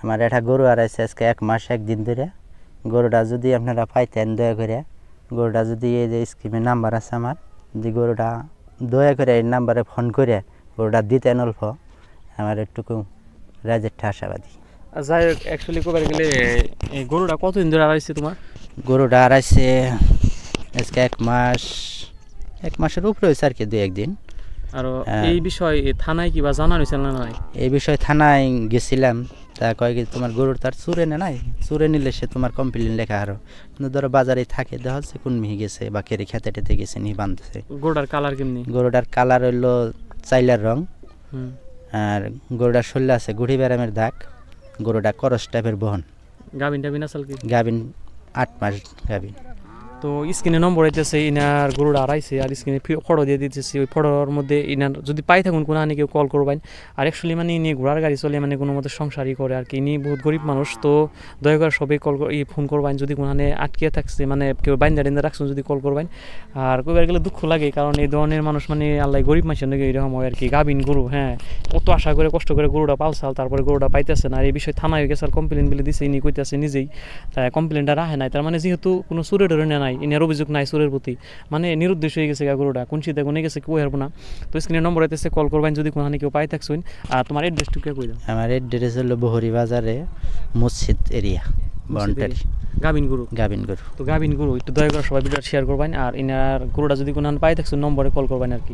আমার একটা গরু হারাইছে আজকে 1 মাস 1 দিন ধরে। গরুটা যদি আপনারা পাইতেন দয়া করে, গরুটা যদি এই যে স্ক্রিনে নাম্বার আছে আমার, যদি গরুটা দয়া করে এই নাম্বারে ফোন করে গরুটা দিতেন অল্প, আমার একটুকু রাজেরটা আশাবাদী। যাই হোক, অ্যাকচুয়ালি কবার গেলে এই গরুটা কতদিন ধরে হারাইছে তোমার? গরুটা হারাইছে আজকে 1 মাসের উপরে হয়েছে আর কি, 2-1 দিন। আর এই বিষয়ে থানায় কিবা জানা হয়েছিল না? নয়, এই বিষয়ে থানায় গেছিলাম, তা কয় কি তোমার গরুর তার চুরে নে নাই, চুরে নিলে সে তোমার কমপ্লেন লেখা আরো, কিন্তু ধরো বাজারে থাকে দেখা হচ্ছে কোন মিহি গেছে বা কেড়ে খেতে টেতে গেছে নি বাঁধছে। গরুটার কালার কেমনি? গরুটার কালার হইলো চাইলার রং, আর গরুটার শরীরে আছে গুড়ি ব্যারামের দাগ। গরুটা করস টাইপের বহন। গাবিন টাবিন আসল কি? গাবিন 8 মাস গাবিন। তো স্ক্রিনে নম্বর হইতেছে ইনার গরুটা হারাইছে, আর স্ক্রিনে ফটো দিয়ে দিতেছি। ওই ফটোর মধ্যে ইনার যদি পাই থাকুন কোনো আনি কেউ কল করবেন। আর অ্যাকচুয়ালি মানে ইনি ঘোড়ার গাড়ি চলে, মানে কোনো মতো সংসারই করে আর কি। ইনি বহুত গরিব মানুষ, তো দয়া করে সবাই ফোন করবেন যদি কোনখানে আটকে থাকছে, মানে কেউ বাইন্দা টেন্দা রাখছেন যদি কল করবেন। আর কইবার গেলে দুঃখ লাগে, কারণ এই ধরনের মানুষ মানে আল্লাহ গরিব মানুষের নাকি এরকম হয় আর কি। গাবিন গরু, হ্যাঁ, কত আশা করে কষ্ট করে গরুটা পালসাল, তারপরে গরুটা পাইতেছে না। আর এই বিষয়ে থানায় গেছে, আর কমপ্লেন বলে দিছে, ইনি কইতেছে নিজেই কমপ্লেনটা রাখে নাই। তার মানে যেহেতু কোনো চুরে টরে নাই, ইনার অভিযোগ নাই চুরের প্রতি, মানে নিরুদ্দেশ হয়ে গেছে গরুটা, কোন শীতে কোনে গেছে কেউ হারবো না। তো স্ক্রিনের নম্বর হইতেছে, কল করবেন যদি কোনখানে কেউ পাই থাকছেন। আর তোমার অ্যাড্রেসটুকু কই দাও? আমার অ্যাড্রেস হলো বহরি বাজারে, মসজিদ এরিয়া, বাউন্ডারি। গাবিন গরু। তো গাবিন গরু একটু দয়া করে সবাই ভিডিওটা শেয়ার করবেন। আর ইনার গরুটা যদি কোনখানে পাই থাকছেন নম্বরে কল করবেন আর কি।